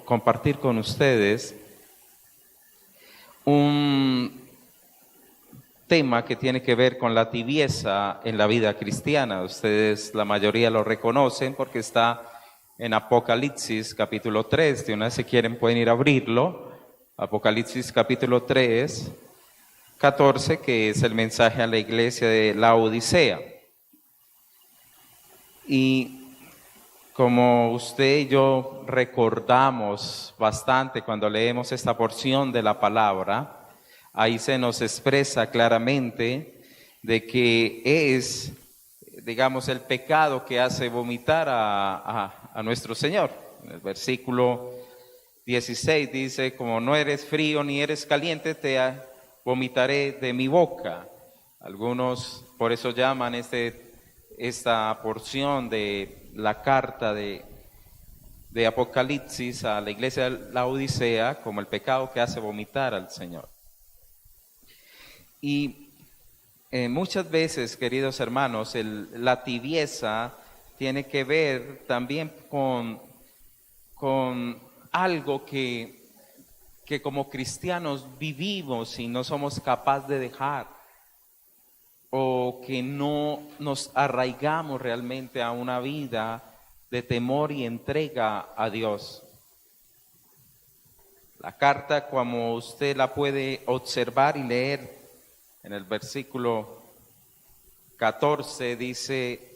compartir con ustedes un tema que tiene que ver con la tibieza en la vida cristiana. Ustedes, la mayoría lo reconocen porque está en Apocalipsis capítulo 3. De una vez, si quieren, pueden ir a abrirlo. Apocalipsis capítulo 3, 14, que es el mensaje a la iglesia de la Odisea. Y como usted y yo recordamos bastante cuando leemos esta porción de la palabra, ahí se nos expresa claramente de que es, digamos, el pecado que hace vomitar a nuestro Señor. En el versículo 16 dice: como no eres frío ni eres caliente, te vomitaré de mi boca. Algunos por eso llaman esta porción de la carta de Apocalipsis a la iglesia de la Odisea como el pecado que hace vomitar al Señor. Y muchas veces, queridos hermanos, la tibieza tiene que ver también con algo que como cristianos vivimos y no somos capaces de dejar, o que no nos arraigamos realmente a una vida de temor y entrega a Dios. La carta, como usted la puede observar y leer en el versículo 14, dice: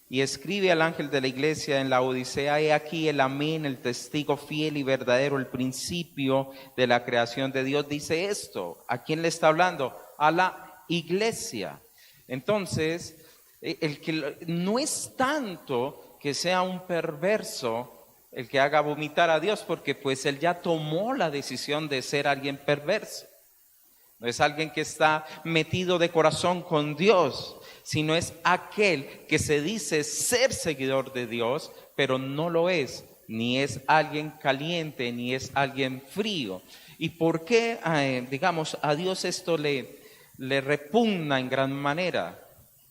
y escribe al ángel de la iglesia en la Odisea, he aquí el amén, el testigo fiel y verdadero, el principio de la creación de Dios. Dice esto. ¿A quién le está hablando? A la iglesia. Entonces, el que no es tanto que sea un perverso el que haga vomitar a Dios, porque pues él ya tomó la decisión de ser alguien perverso. No es alguien que está metido de corazón con Dios, sino es aquel que se dice ser seguidor de Dios, pero no lo es, ni es alguien caliente, ni es alguien frío. ¿Y por qué, digamos, a Dios esto le repugna en gran manera?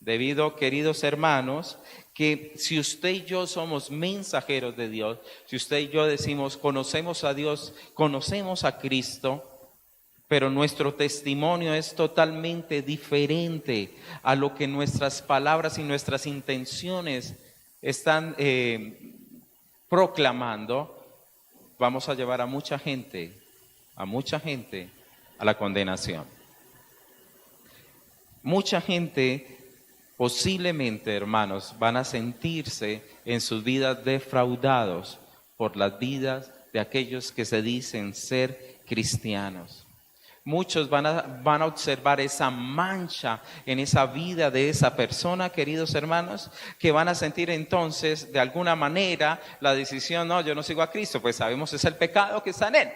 Debido, queridos hermanos, que si usted y yo somos mensajeros de Dios, si usted y yo decimos conocemos a Dios, conocemos a Cristo, pero nuestro testimonio es totalmente diferente a lo que nuestras palabras y nuestras intenciones están proclamando, vamos a llevar a mucha gente a la condenación. Mucha gente posiblemente, hermanos, van a sentirse en sus vidas defraudados por las vidas de aquellos que se dicen ser cristianos. Muchos van a observar esa mancha en esa vida de esa persona, queridos hermanos, que van a sentir entonces de alguna manera la decisión: no, yo no sigo a Cristo, pues sabemos es el pecado que está en él.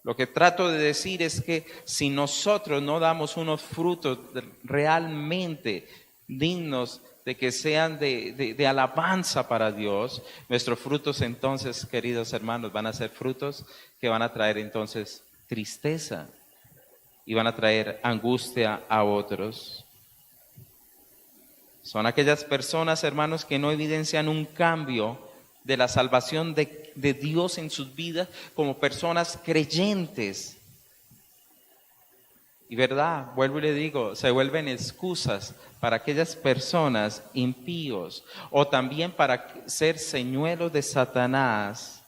Lo que trato de decir es que si nosotros no damos unos frutos realmente dignos de que sean de alabanza para Dios, nuestros frutos entonces, queridos hermanos, van a ser frutos que van a traer entonces tristeza y van a traer angustia a otros. Son aquellas personas, hermanos, que no evidencian un cambio de la salvación de Dios en sus vidas como personas creyentes. Y verdad, vuelvo y le digo, se vuelven excusas para aquellas personas impíos, o también para ser señuelos de Satanás,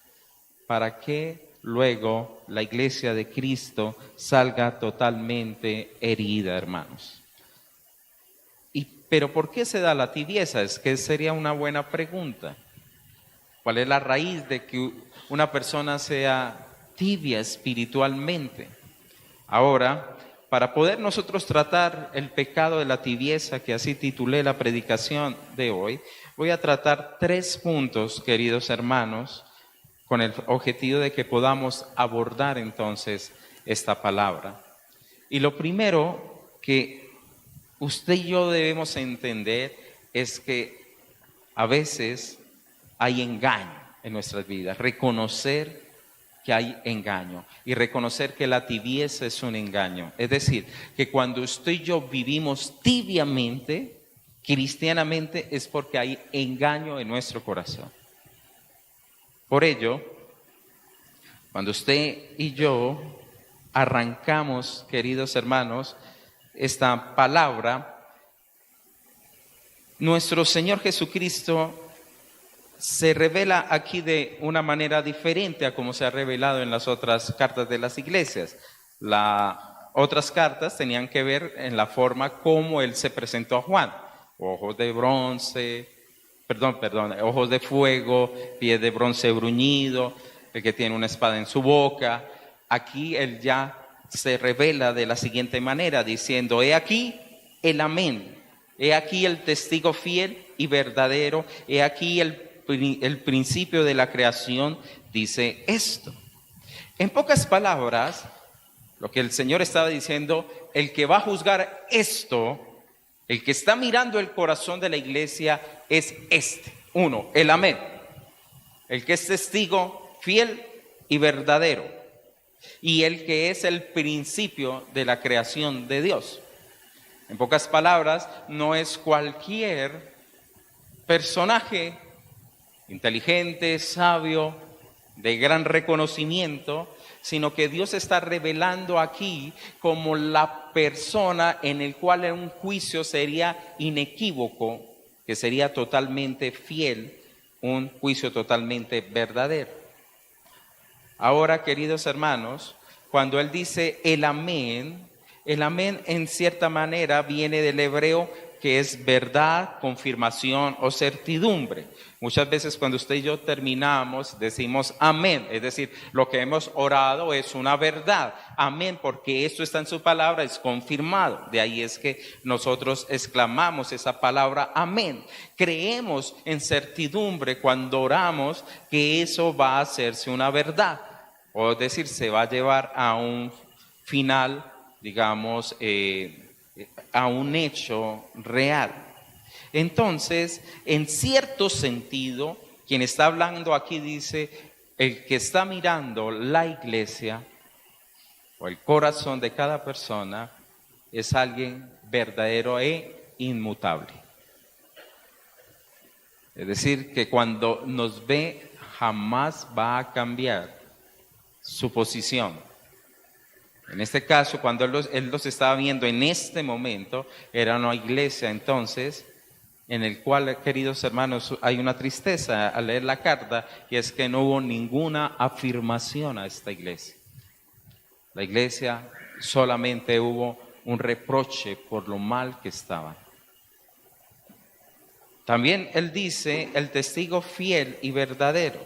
para que luego la iglesia de Cristo salga totalmente herida, hermanos. Pero ¿por qué se da la tibieza? Es que sería una buena pregunta. ¿Cuál es la raíz de que una persona sea tibia espiritualmente? Ahora, para poder nosotros tratar el pecado de la tibieza, que así titulé la predicación de hoy, voy a tratar 3 puntos, queridos hermanos, con el objetivo de que podamos abordar entonces esta palabra. Y lo primero que usted y yo debemos entender es que a veces hay engaño en nuestras vidas. Reconocer que hay engaño y reconocer que la tibieza es un engaño. Es decir, que cuando usted y yo vivimos tibiamente, cristianamente, es porque hay engaño en nuestro corazón. Por ello, Cuando usted y yo arrancamos, queridos hermanos, esta palabra, nuestro Señor Jesucristo se revela aquí de una manera diferente a como se ha revelado en las otras cartas de las iglesias. Las otras cartas tenían que ver en la forma como Él se presentó a Juan. Ojos de bronce, ojos de fuego, pies de bronce bruñido, el que tiene una espada en su boca. Aquí Él ya se revela de la siguiente manera, diciendo: he aquí el amén, he aquí el testigo fiel y verdadero, he aquí el principio de la creación, dice esto. En pocas palabras, lo que el Señor estaba diciendo, el que va a juzgar esto, el que está mirando el corazón de la iglesia es uno, el amén, el que es testigo fiel y verdadero, y el que es el principio de la creación de Dios. En pocas palabras, no es cualquier personaje inteligente, sabio, de gran reconocimiento, sino que Dios está revelando aquí como la persona en el cual un juicio sería inequívoco, que sería totalmente fiel, un juicio totalmente verdadero. Ahora, queridos hermanos, cuando Él dice el amén en cierta manera viene del hebreo que es verdad, confirmación o certidumbre. Muchas veces cuando usted y yo terminamos decimos amén, es decir, lo que hemos orado es una verdad. Amén, porque esto está en su palabra, es confirmado. De ahí es que nosotros exclamamos esa palabra amén. Creemos en certidumbre cuando oramos que eso va a hacerse una verdad. O decir, se va a llevar a un final, digamos, a un hecho real. Entonces, en cierto sentido, quien está hablando aquí dice, el que está mirando la iglesia o el corazón de cada persona es alguien verdadero e inmutable. Es decir, que cuando nos ve jamás va a cambiar su posición. En este caso, cuando él los estaba viendo en este momento, era una iglesia entonces en el cual, queridos hermanos, hay una tristeza al leer la carta, y es que no hubo ninguna afirmación a esta iglesia. La iglesia solamente hubo un reproche por lo mal que estaban. También él dice el testigo fiel y verdadero.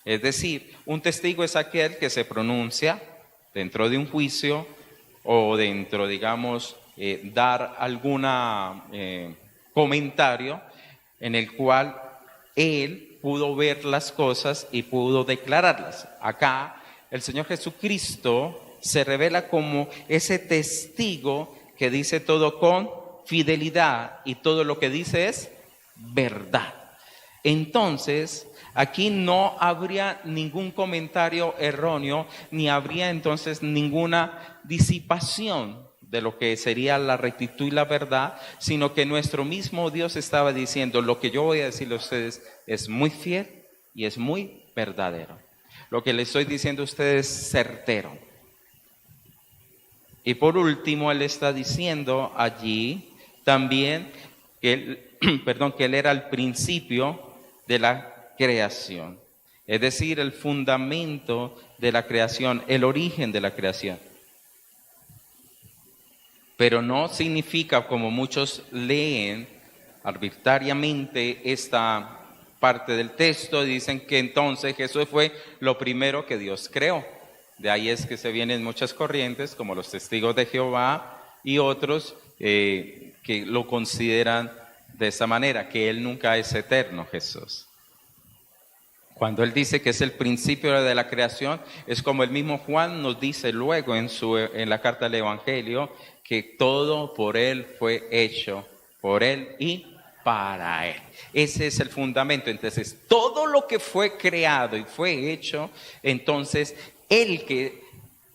Es decir, un testigo es aquel que se pronuncia dentro de un juicio o dentro, digamos, dar alguna comentario en el cual él pudo ver las cosas y pudo declararlas. Acá el Señor Jesucristo se revela como ese testigo que dice todo con fidelidad y todo lo que dice es verdad. Entonces, aquí no habría ningún comentario erróneo, ni habría entonces ninguna disipación de lo que sería la rectitud y la verdad, sino que nuestro mismo Dios estaba diciendo, lo que yo voy a decirle a ustedes es muy fiel y es muy verdadero. Lo que le estoy diciendo a ustedes es certero. Y por último, él está diciendo allí también que él era el principio de la creación, es decir, el fundamento de la creación, el origen de la creación. Pero no significa, como muchos leen arbitrariamente esta parte del texto, dicen que entonces Jesús fue lo primero que Dios creó. De ahí es que se vienen muchas corrientes, como los testigos de Jehová y otros que lo consideran de esa manera, que Él nunca es eterno, Jesús. Cuando Él dice que es el principio de la creación, es como el mismo Juan nos dice luego en la carta del Evangelio, que todo por Él fue hecho, por Él y para Él. Ese es el fundamento. Entonces, todo lo que fue creado y fue hecho, entonces, el que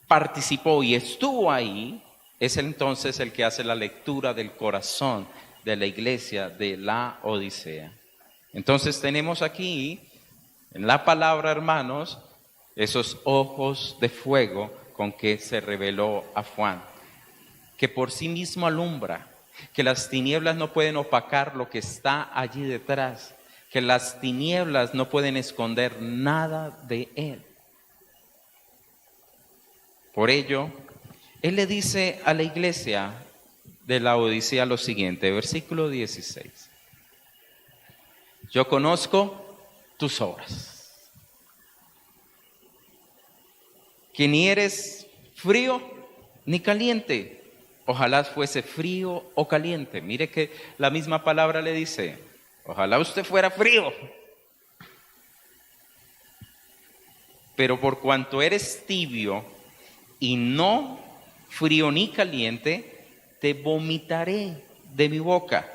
participó y estuvo ahí, es entonces el que hace la lectura del corazón de la iglesia de la Odisea. Entonces, tenemos aquí, en la palabra, hermanos, esos ojos de fuego con que se reveló a Juan, que por sí mismo alumbra, que las tinieblas no pueden opacar lo que está allí detrás, que las tinieblas no pueden esconder nada de él. Por ello, él le dice a la iglesia de la Odisea lo siguiente, versículo 16. Yo conozco tus obras, que ni eres frío ni caliente. Ojalá fuese frío o caliente. Mire que la misma palabra le dice, ojalá usted fuera frío. Pero por cuanto eres tibio y no frío ni caliente, te vomitaré de mi boca.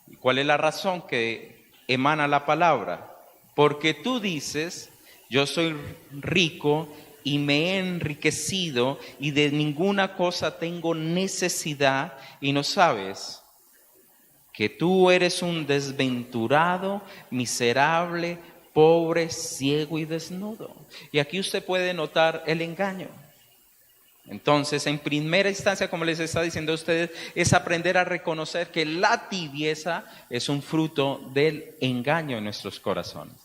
¿Y cuál es la razón que emana la palabra? Porque tú dices, yo soy rico y me he enriquecido y de ninguna cosa tengo necesidad, y no sabes que tú eres un desventurado, miserable, pobre, ciego y desnudo. Y aquí usted puede notar el engaño. Entonces, en primera instancia, como les está diciendo a ustedes, es aprender a reconocer que la tibieza es un fruto del engaño en nuestros corazones.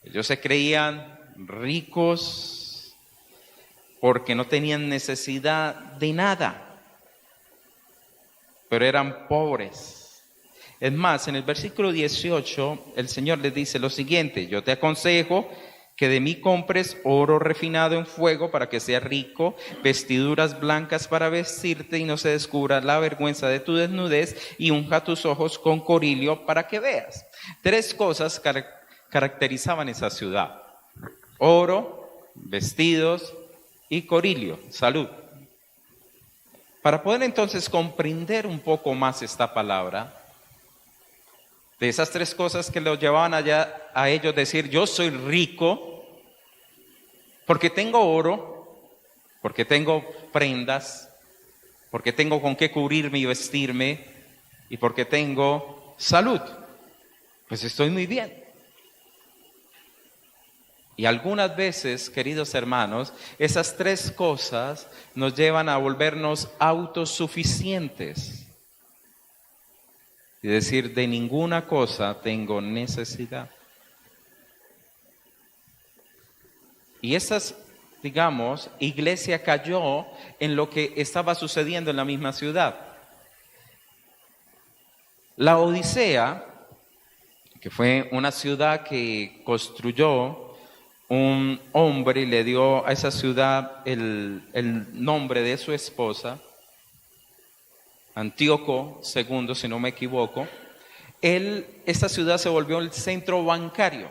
Ellos se creían ricos porque no tenían necesidad de nada, pero eran pobres. Es más, en el versículo 18, el Señor les dice lo siguiente: yo te aconsejo que de mí compres oro refinado en fuego para que seas rico, vestiduras blancas para vestirte y no se descubra la vergüenza de tu desnudez, y unja tus ojos con corilio para que veas. Tres cosas caracterizaban esa ciudad: oro, vestidos y corilio, salud. Para poder entonces comprender un poco más esta palabra, de esas tres cosas que los llevaban allá a ellos decir, yo soy rico porque tengo oro, porque tengo prendas, porque tengo con qué cubrirme y vestirme, y porque tengo salud. Pues estoy muy bien. Y algunas veces, queridos hermanos, esas tres cosas nos llevan a volvernos autosuficientes y decir, de ninguna cosa tengo necesidad. Y esas, digamos, iglesia cayó en lo que estaba sucediendo en la misma ciudad. La Odisea, que fue una ciudad que construyó un hombre y le dio a esa ciudad el nombre de su esposa, Antíoco II, si no me equivoco. Esta ciudad se volvió el centro bancario.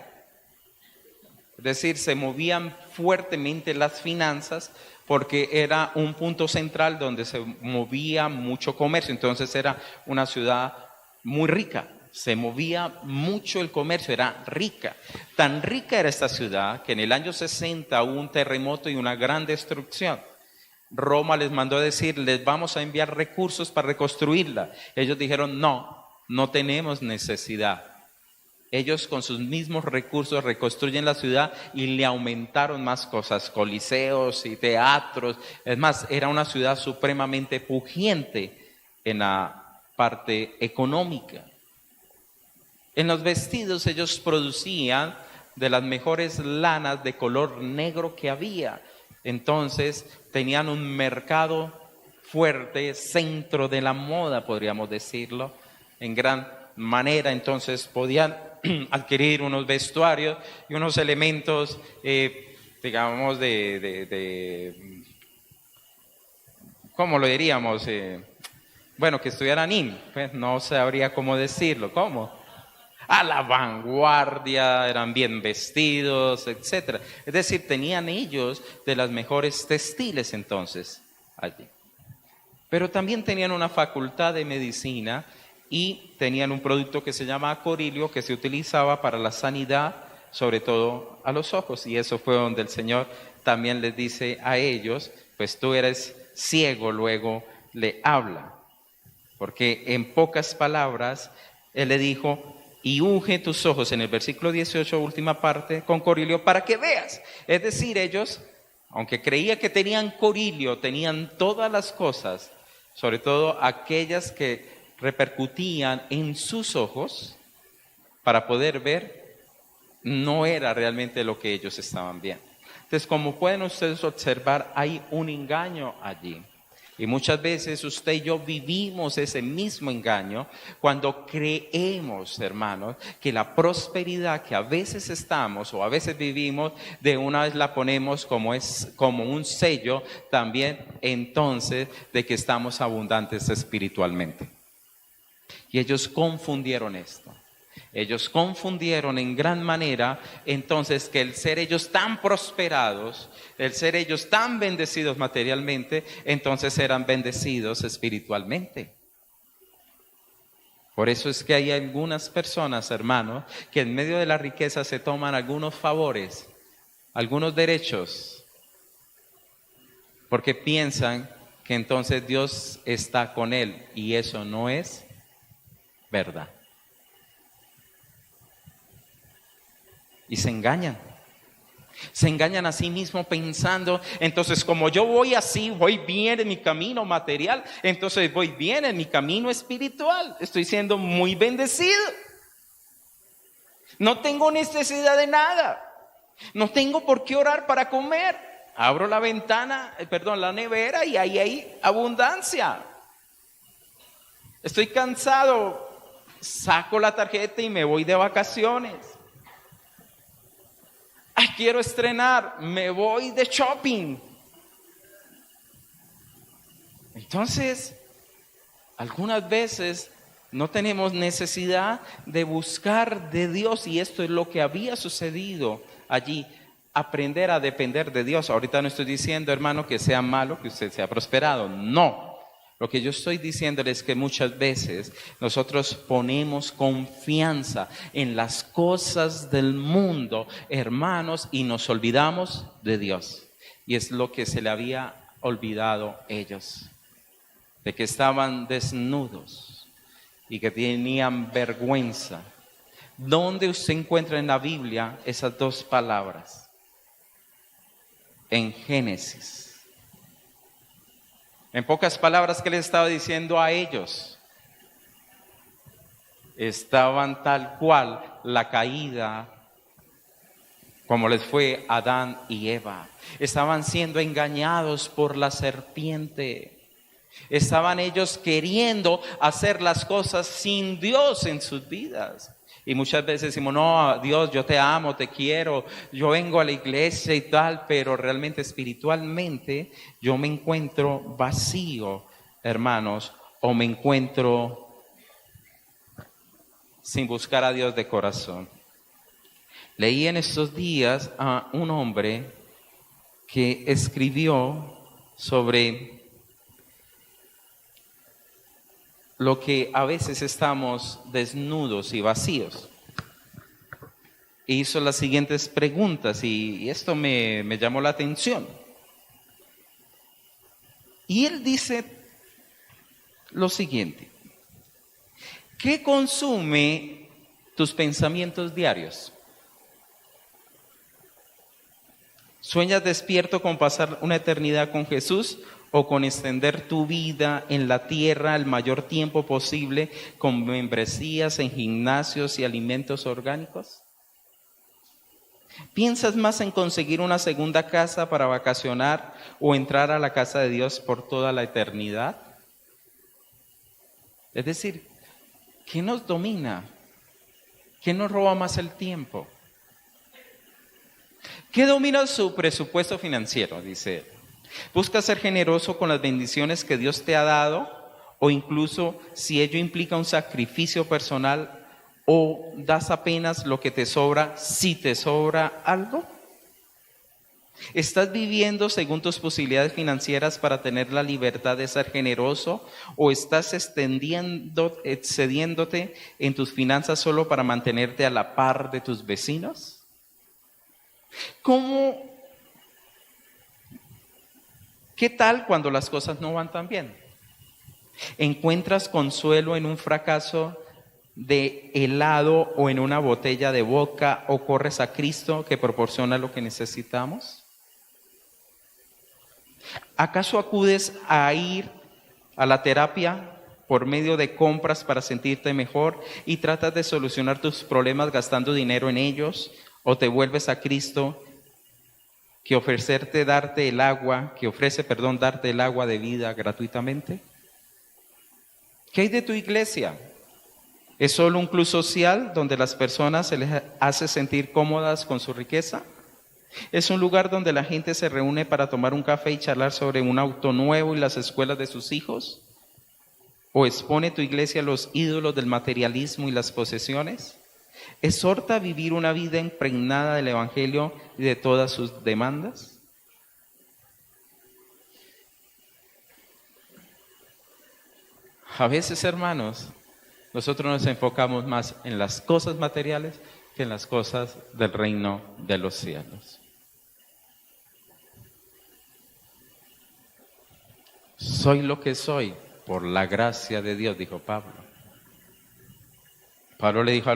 Es decir, se movían fuertemente las finanzas porque era un punto central donde se movía mucho comercio. Entonces era una ciudad muy rica. Se movía mucho el comercio, era rica. Tan rica era esta ciudad que en el año 60 hubo un terremoto y una gran destrucción. Roma les mandó a decir, les vamos a enviar recursos para reconstruirla. Ellos dijeron, no tenemos necesidad. Ellos con sus mismos recursos reconstruyen la ciudad y le aumentaron más cosas, coliseos y teatros. Es más, era una ciudad supremamente pudiente en la parte económica. En los vestidos ellos producían de las mejores lanas de color negro que había. Entonces tenían un mercado fuerte, centro de la moda, podríamos decirlo, en gran manera. Entonces podían adquirir unos vestuarios y unos elementos, digamos, ¿cómo lo diríamos? Bueno, que estuvieran pues no sabría cómo decirlo, ¿cómo? A la vanguardia, eran bien vestidos, etcétera. Es decir, tenían ellos de las mejores textiles entonces allí. Pero también tenían una facultad de medicina y tenían un producto que se llama corilio, que se utilizaba para la sanidad, sobre todo a los ojos. Y eso fue donde el Señor también les dice a ellos, pues tú eres ciego, luego le habla. Porque en pocas palabras, Él le dijo, y unge tus ojos, en el versículo 18, última parte, con corilio, para que veas. Es decir, ellos, aunque creía que tenían corilio, tenían todas las cosas, sobre todo aquellas que repercutían en sus ojos, para poder ver, no era realmente lo que ellos estaban viendo. Entonces, como pueden ustedes observar, hay un engaño allí. Y muchas veces usted y yo vivimos ese mismo engaño cuando creemos, hermanos, que la prosperidad que a veces estamos o a veces vivimos, de una vez la ponemos como un sello también entonces de que estamos abundantes espiritualmente. Y ellos confundieron esto. Ellos confundieron en gran manera entonces que el ser ellos tan prosperados, el ser ellos tan bendecidos materialmente, entonces eran bendecidos espiritualmente. Por eso es que hay algunas personas, hermanos, que en medio de la riqueza se toman algunos favores, algunos derechos, porque piensan que entonces Dios está con él, y eso no es verdad. Y se engañan a sí mismos pensando, entonces como yo voy así, voy bien en mi camino material, entonces voy bien en mi camino espiritual, estoy siendo muy bendecido. No tengo necesidad de nada, no tengo por qué orar para comer. Abro la la nevera y ahí hay abundancia. Estoy cansado, saco la tarjeta y me voy de vacaciones. Ay, quiero estrenar, me voy de shopping. Entonces, algunas veces no tenemos necesidad de buscar de Dios, y esto es lo que había sucedido allí, aprender a depender de Dios. Ahorita no estoy diciendo, hermano, que sea malo, que usted sea prosperado, no. Lo que yo estoy diciéndoles es que muchas veces nosotros ponemos confianza en las cosas del mundo, hermanos, y nos olvidamos de Dios. Y es lo que se le había olvidado a ellos, de que estaban desnudos y que tenían vergüenza. ¿Dónde usted encuentra en la Biblia esas dos palabras? En Génesis. En pocas palabras, ¿qué les estaba diciendo a ellos? Estaban tal cual la caída, como les fue a Adán y Eva. Estaban siendo engañados por la serpiente. Estaban ellos queriendo hacer las cosas sin Dios en sus vidas. Y muchas veces decimos, no, Dios, yo te amo, te quiero, yo vengo a la iglesia y tal, pero realmente espiritualmente yo me encuentro vacío, hermanos, o me encuentro sin buscar a Dios de corazón. Leí en estos días a un hombre que escribió sobre lo que a veces estamos desnudos y vacíos. Hizo las siguientes preguntas y esto me llamó la atención. Y él dice lo siguiente: ¿qué consume tus pensamientos diarios? ¿Sueñas despierto con pasar una eternidad con Jesús o con extender tu vida en la tierra el mayor tiempo posible con membresías en gimnasios y alimentos orgánicos? ¿Piensas más en conseguir una segunda casa para vacacionar o entrar a la casa de Dios por toda la eternidad? Es decir, ¿qué nos domina? ¿Qué nos roba más el tiempo? ¿Qué domina su presupuesto financiero? Dice él. ¿Buscas ser generoso con las bendiciones que Dios te ha dado? O incluso si ello implica un sacrificio personal, ¿o das apenas lo que te sobra si te sobra algo? ¿Estás viviendo según tus posibilidades financieras para tener la libertad de ser generoso? ¿O estás excediéndote en tus finanzas solo para mantenerte a la par de tus vecinos? ¿Qué tal cuando las cosas no van tan bien? ¿Encuentras consuelo en un fracaso de helado o en una botella de vodka o corres a Cristo que proporciona lo que necesitamos? ¿Acaso acudes a ir a la terapia por medio de compras para sentirte mejor y tratas de solucionar tus problemas gastando dinero en ellos? ¿O te vuelves a Cristo que ofrece, darte el agua de vida gratuitamente? ¿Qué hay de tu iglesia? ¿Es solo un club social donde las personas se les hace sentir cómodas con su riqueza? ¿Es un lugar donde la gente se reúne para tomar un café y charlar sobre un auto nuevo y las escuelas de sus hijos? ¿O expone tu iglesia a los ídolos del materialismo y las posesiones? ¿Exhorta a vivir una vida impregnada del Evangelio y de todas sus demandas? A veces, hermanos, nosotros nos enfocamos más en las cosas materiales que en las cosas del reino de los cielos. Soy lo que soy por la gracia de Dios, dijo Pablo. Pablo le dijo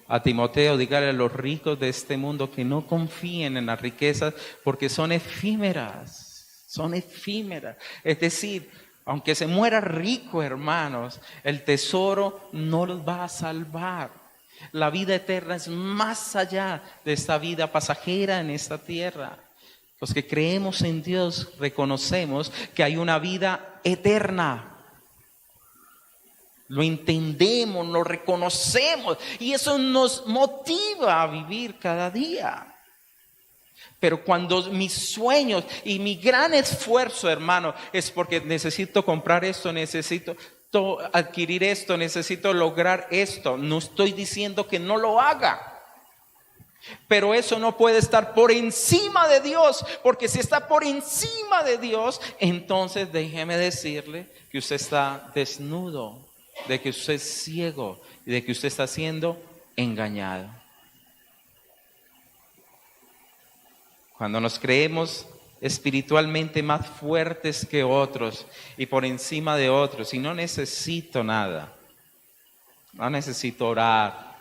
a Timoteo, dígale a los ricos de este mundo que no confíen en las riquezas porque son efímeras, son efímeras. Es decir, aunque se muera rico, hermanos, el tesoro no los va a salvar. La vida eterna es más allá de esta vida pasajera en esta tierra. Los que creemos en Dios reconocemos que hay una vida eterna. Lo entendemos, lo reconocemos y eso nos motiva a vivir cada día. Pero cuando mis sueños y mi gran esfuerzo, hermano, es porque necesito comprar esto, necesito adquirir esto, necesito lograr esto, no estoy diciendo que no lo haga. Pero eso no puede estar por encima de Dios, porque si está por encima de Dios, entonces déjeme decirle que usted está desnudo, de que usted es ciego y de que usted está siendo engañado. Cuando nos creemos espiritualmente más fuertes que otros y por encima de otros, y no necesito nada, no necesito orar.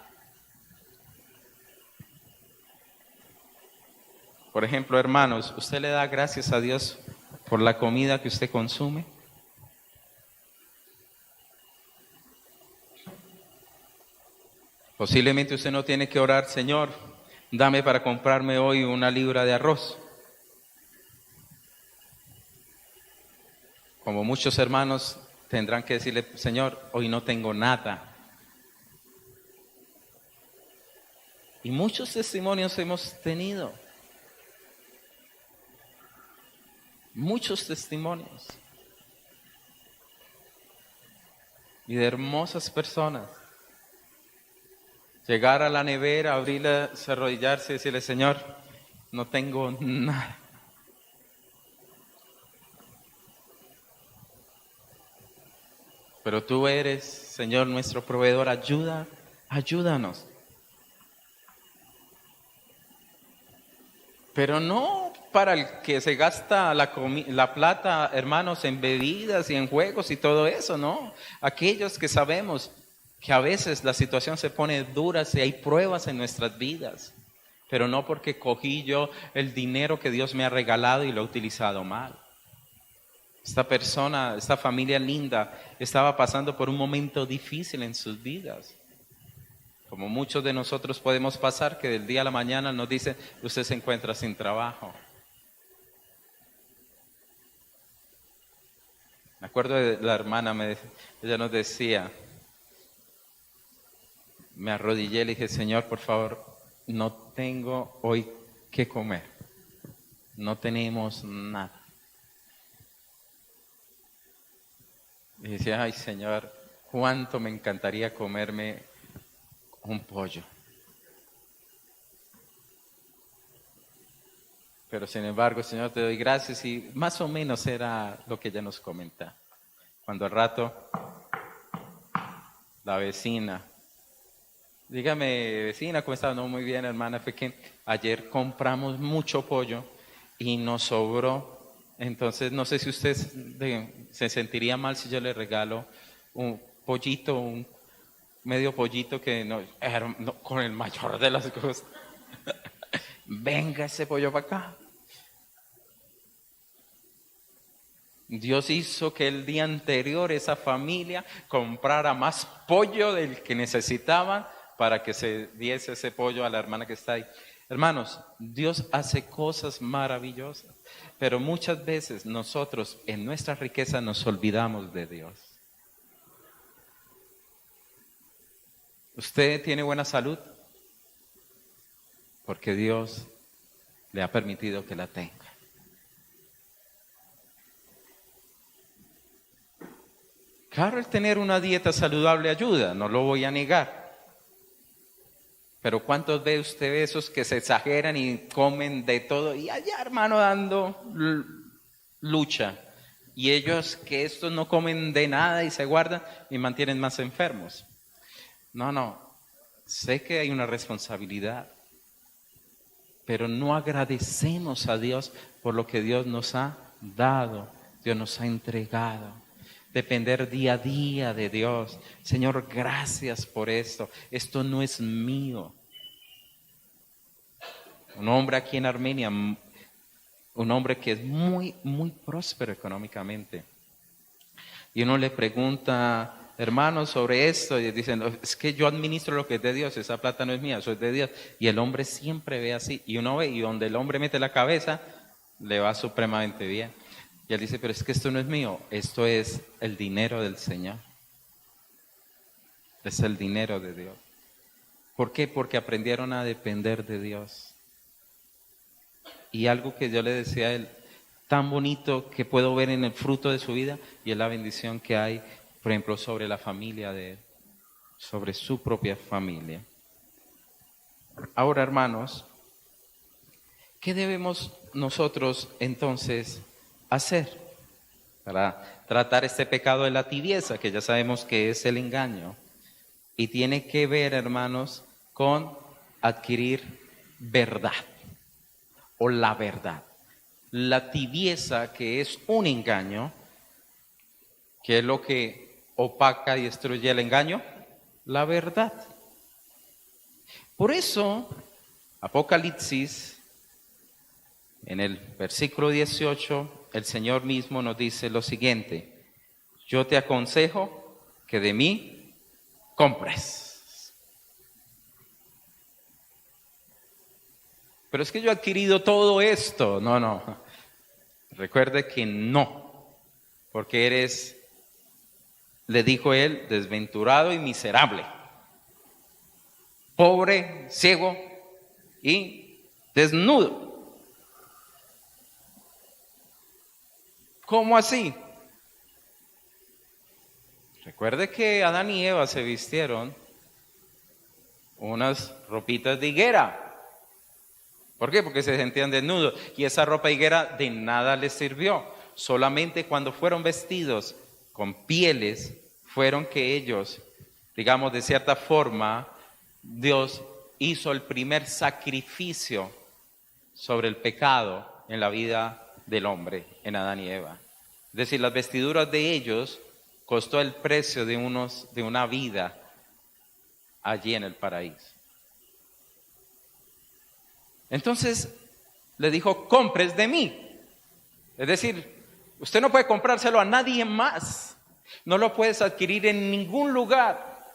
Por ejemplo, hermanos, ¿usted le da gracias a Dios por la comida que usted consume? Posiblemente usted no tiene que orar, Señor, dame para comprarme hoy 1 libra de arroz. Como muchos hermanos tendrán que decirle, Señor, hoy no tengo nada. Y muchos testimonios hemos tenido. Muchos testimonios. Y de hermosas personas. Llegar a la nevera, abrirla, arrodillarse y decirle, Señor, no tengo nada. Pero tú eres, Señor, nuestro proveedor, ayúdanos. Pero no para el que se gasta la plata, hermanos, en bebidas y en juegos y todo eso, no. Aquellos que sabemos que a veces la situación se pone dura y hay pruebas en nuestras vidas, pero no porque cogí yo el dinero que Dios me ha regalado y lo he utilizado mal. Esta persona, esta familia linda, estaba pasando por un momento difícil en sus vidas. Como muchos de nosotros podemos pasar, que del día a la mañana nos dicen, usted se encuentra sin trabajo. Me acuerdo de la hermana, ella nos decía, me arrodillé y le dije, Señor, por favor, no tengo hoy qué comer. No tenemos nada. Y decía, ay Señor, cuánto me encantaría comerme un pollo. Pero sin embargo, Señor, te doy gracias y más o menos era lo que ella nos comenta. Cuando al rato, la vecina, dígame, vecina, ¿cómo está? No, muy bien, hermana, fue que ayer compramos mucho pollo y nos sobró. Entonces, no sé si usted se sentiría mal si yo le regalo un pollito, medio pollito que no, con el mayor de las cosas. Venga ese pollo para acá. Dios hizo que el día anterior esa familia comprara más pollo del que necesitaban para que se diese ese pollo a la hermana que está ahí. Hermanos, Dios hace cosas maravillosas, pero muchas veces nosotros en nuestra riqueza nos olvidamos de Dios. ¿Usted tiene buena salud? Porque Dios le ha permitido que la tenga. Claro, el tener una dieta saludable ayuda, no lo voy a negar. Pero ¿cuántos ve usted esos que se exageran y comen de todo? Y allá, hermano, dando lucha. Y ellos que estos no comen de nada y se guardan y mantienen más enfermos. No. Sé que hay una responsabilidad. Pero no agradecemos a Dios por lo que Dios nos ha dado, Dios nos ha entregado. Depender día a día de Dios. Señor, gracias por esto. Esto no es mío. Un hombre aquí en Armenia, un hombre que es muy, muy próspero económicamente. Y uno le pregunta, hermanos, sobre esto, y dicen, es que yo administro lo que es de Dios, esa plata no es mía, eso es de Dios. Y el hombre siempre ve así. Y uno ve, y donde el hombre mete la cabeza, le va supremamente bien. Y él dice, pero es que esto no es mío, esto es el dinero del Señor. Es el dinero de Dios. ¿Por qué? Porque aprendieron a depender de Dios. Y algo que yo le decía a él, tan bonito que puedo ver en el fruto de su vida, y es la bendición que hay, por ejemplo, sobre la familia de él, sobre su propia familia. Ahora, hermanos, ¿qué debemos nosotros entonces hacer para tratar este pecado de la tibieza, que ya sabemos que es el engaño? Y tiene que ver, hermanos, con adquirir verdad o la verdad. La tibieza, que es un engaño, que es lo que opaca y destruye el engaño, la verdad. Por eso, Apocalipsis, en el versículo 18, el Señor mismo nos dice lo siguiente: yo te aconsejo que de mí compres. Pero es que yo he adquirido todo esto. No. Recuerde que no, porque eres, le dijo él, desventurado y miserable, pobre, ciego y desnudo. ¿Cómo así? Recuerde que Adán y Eva se vistieron unas ropitas de higuera. ¿Por qué? Porque se sentían desnudos. Y esa ropa de higuera de nada les sirvió. Solamente cuando fueron vestidos con pieles, fueron que ellos, digamos de cierta forma, Dios hizo el primer sacrificio sobre el pecado en la vida del hombre, en Adán y Eva. Es decir, las vestiduras de ellos costó el precio de una vida allí en el paraíso. Entonces le dijo, compres de mí. Es decir, usted no puede comprárselo a nadie más. No lo puedes adquirir en ningún lugar.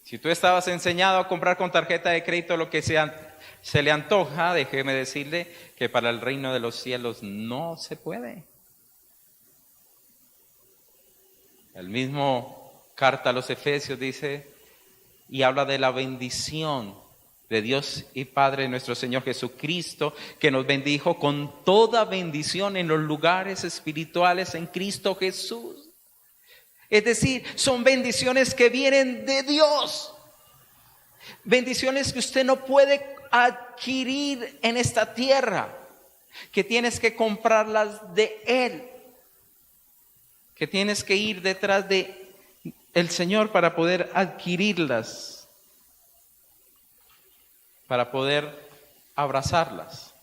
Si tú estabas enseñado a comprar con tarjeta de crédito lo que se le antoja, déjeme decirle que para el reino de los cielos no se puede. El mismo carta a los Efesios dice y habla de la bendición de Dios y Padre de nuestro Señor Jesucristo, que nos bendijo con toda bendición en los lugares espirituales en Cristo Jesús. Es decir, son bendiciones que vienen de Dios. Bendiciones que usted no puede adquirir en esta tierra, que tienes que comprarlas de Él, que tienes que ir detrás de el Señor para poder adquirirlas, para poder abrazarlas.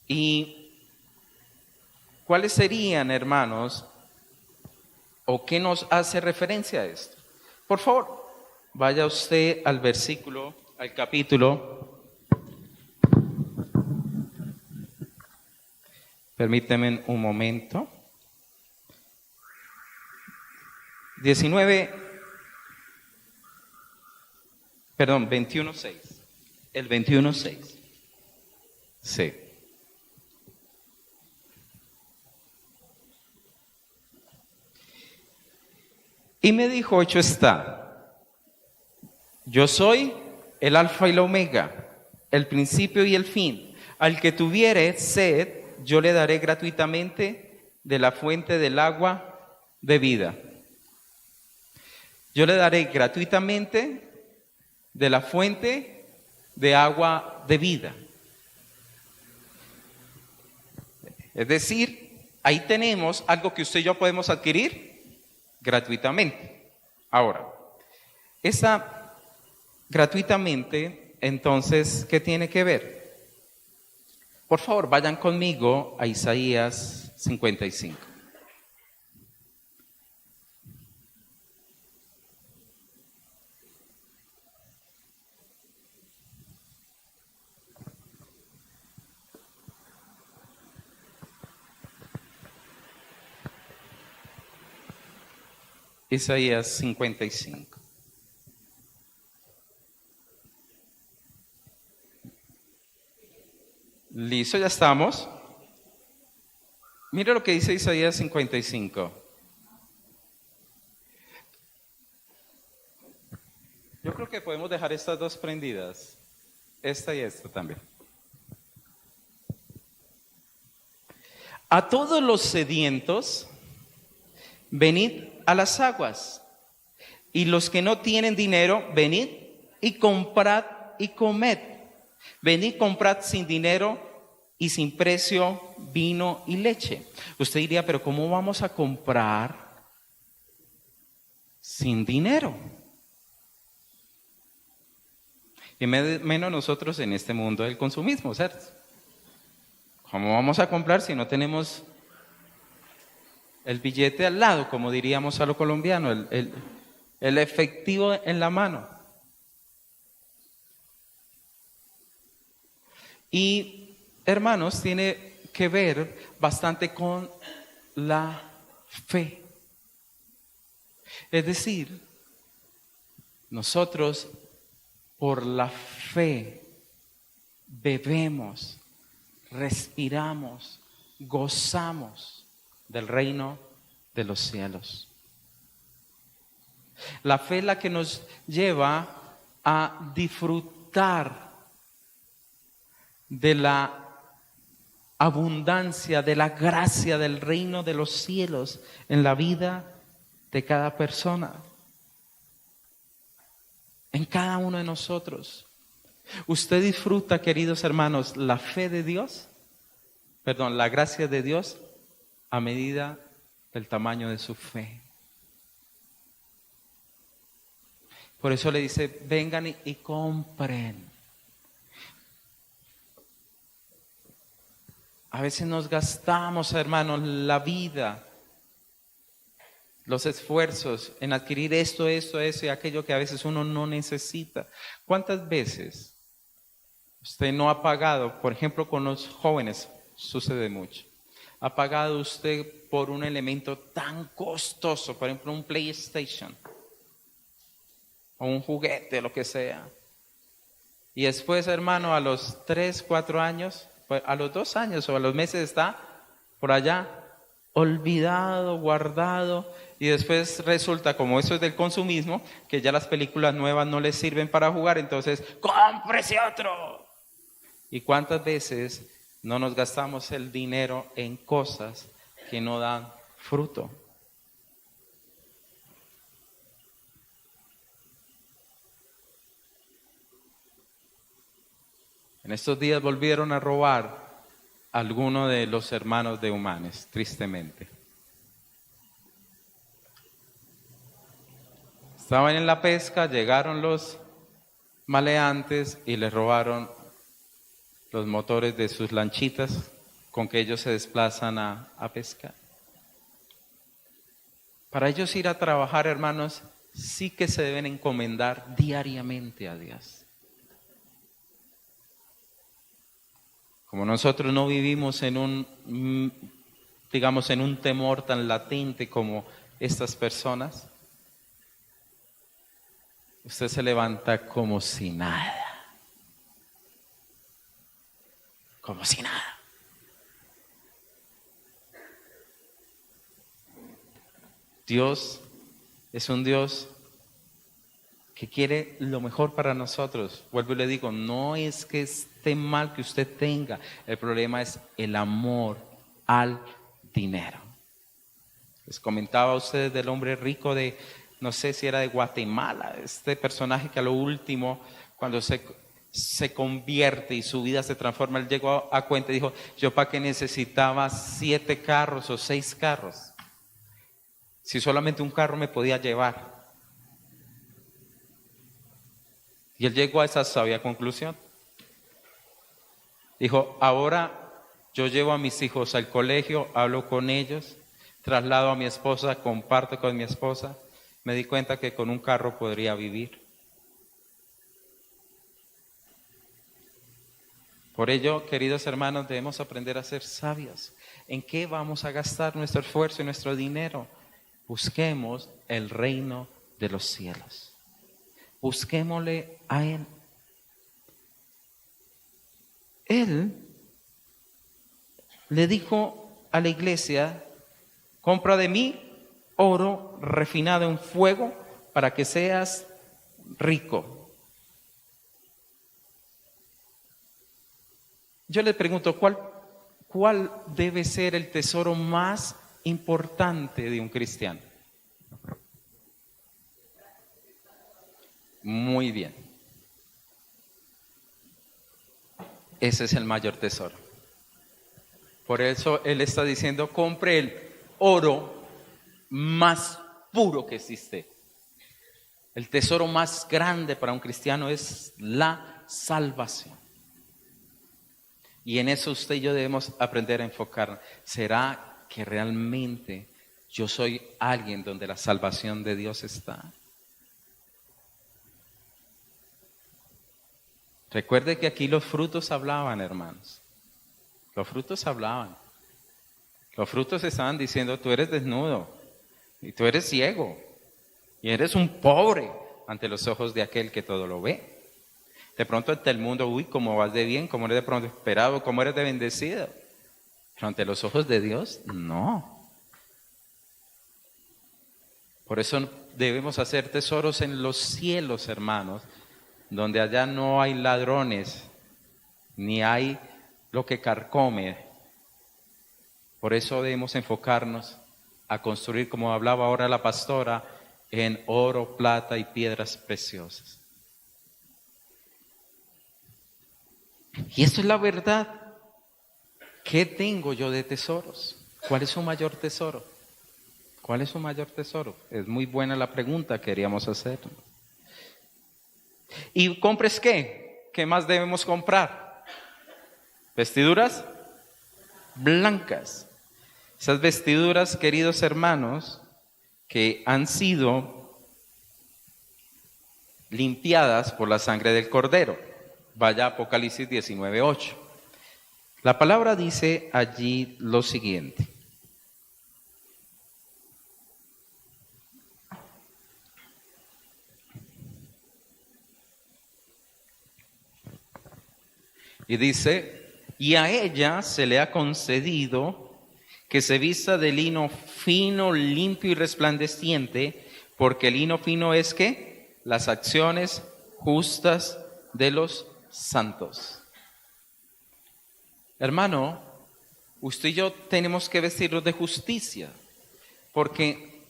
¿Y cuáles serían, hermanos, ¿O qué nos hace referencia a esto? Por favor, vaya usted al versículo, al capítulo. Permíteme un momento. 21:6. El 21:6. Sí. Y me dijo, hecho está, yo soy el alfa y la omega, el principio y el fin. Al que tuviere sed, yo le daré gratuitamente de la fuente del agua de vida. Yo le daré gratuitamente de la fuente de agua de vida. Es decir, ahí tenemos algo que usted y yo podemos adquirir gratuitamente. Ahora, esa gratuitamente, entonces, ¿qué tiene que ver? Por favor, vayan conmigo a Isaías 55. Isaías 55. Listo, ya estamos. Mire lo que dice Isaías 55. Yo creo que podemos dejar estas dos prendidas. Esta y esta también. A todos los sedientos, venid a las aguas. Y los que no tienen dinero, venid y comprad y comed. Venid, comprad sin dinero y sin precio vino y leche. Usted diría, pero ¿cómo vamos a comprar sin dinero? Y menos nosotros en este mundo del consumismo, ¿cierto? ¿Cómo vamos a comprar si no tenemos el billete al lado, como diríamos a lo colombiano, el efectivo en la mano? Y, hermanos, tiene que ver bastante con la fe. Es decir, nosotros por la fe bebemos, respiramos, gozamos del reino de los cielos. La fe es la que nos lleva a disfrutar de la abundancia, de la gracia del reino de los cielos en la vida de cada persona, en cada uno de nosotros. ¿Usted disfruta, queridos hermanos, la fe de Dios? La gracia de Dios a medida del tamaño de su fe. Por eso le dice, vengan y compren. A veces nos gastamos, hermanos, la vida, los esfuerzos en adquirir esto y aquello que a veces uno no necesita. ¿Cuántas veces usted no ha pagado, por ejemplo, con los jóvenes sucede mucho? ¿Ha pagado usted por un elemento tan costoso, por ejemplo, un PlayStation o un juguete, lo que sea? Y después, hermano, a los 3, 4 años, a los 2 años o a los meses está por allá, olvidado, guardado, y después resulta, como eso es del consumismo, que ya las películas nuevas no les sirven para jugar, entonces, ¡cómprese otro! ¿Y cuántas veces no nos gastamos el dinero en cosas que no dan fruto? En estos días volvieron a robar a alguno de los hermanos de Humanes, tristemente. Estaban en la pesca, llegaron los maleantes y les robaron los motores de sus lanchitas con que ellos se desplazan a pescar. Para ellos ir a trabajar, hermanos, sí que se deben encomendar diariamente a Dios. Como nosotros no vivimos en digamos, en un temor tan latente como estas personas, usted se levanta como si nada. Como si nada. Dios es un Dios que quiere lo mejor para nosotros. Vuelvo y le digo, no es que esté mal que usted tenga, el problema es el amor al dinero. Les comentaba a ustedes del hombre rico de, no sé si era de Guatemala, este personaje que a lo último, cuando se convierte y su vida se transforma, él llegó a cuenta y dijo, yo para qué necesitaba 7 carros o 6 carros, si solamente un carro me podía llevar. Y él llegó a esa sabia conclusión. Dijo, ahora yo llevo a mis hijos al colegio, hablo con ellos, traslado a mi esposa, comparto con mi esposa, me di cuenta que con un carro podría vivir. Por ello, queridos hermanos, debemos aprender a ser sabios. ¿En qué vamos a gastar nuestro esfuerzo y nuestro dinero? Busquemos el reino de los cielos. Busquémosle a Él. Él le dijo a la iglesia, compra de mí oro refinado en fuego para que seas rico. Yo le pregunto, ¿cuál debe ser el tesoro más importante de un cristiano? Muy bien. Ese es el mayor tesoro. Por eso Él está diciendo, compre el oro más puro que existe. El tesoro más grande para un cristiano es la salvación. Y en eso usted y yo debemos aprender a enfocar. ¿Será que realmente yo soy alguien donde la salvación de Dios está? Recuerde que aquí los frutos hablaban, hermanos. Los frutos hablaban. Los frutos estaban diciendo, tú eres desnudo y tú eres ciego y eres un pobre ante los ojos de aquel que todo lo ve. De pronto ante el mundo, uy, cómo vas de bien, cómo eres de pronto esperado, cómo eres de bendecido. Pero ante los ojos de Dios, no. Por eso debemos hacer tesoros en los cielos, hermanos, donde allá no hay ladrones, ni hay lo que carcome. Por eso debemos enfocarnos a construir, como hablaba ahora la pastora, en oro, plata y piedras preciosas. Y esto es la verdad. ¿Qué tengo yo de tesoros? ¿Cuál es su mayor tesoro? ¿Cuál es su mayor tesoro? Es muy buena la pregunta que queríamos hacer. ¿Y compres qué? ¿Qué más debemos comprar? ¿Vestiduras? Blancas. Esas vestiduras, queridos hermanos, que han sido limpiadas por la sangre del Cordero. Vaya a Apocalipsis 19:8. La palabra dice allí lo siguiente. Y dice, y a ella se le ha concedido que se vista de lino fino, limpio y resplandeciente, porque el lino fino es ¿qué? Las acciones justas de los santos. Hermano, usted y yo tenemos que vestirnos de justicia, porque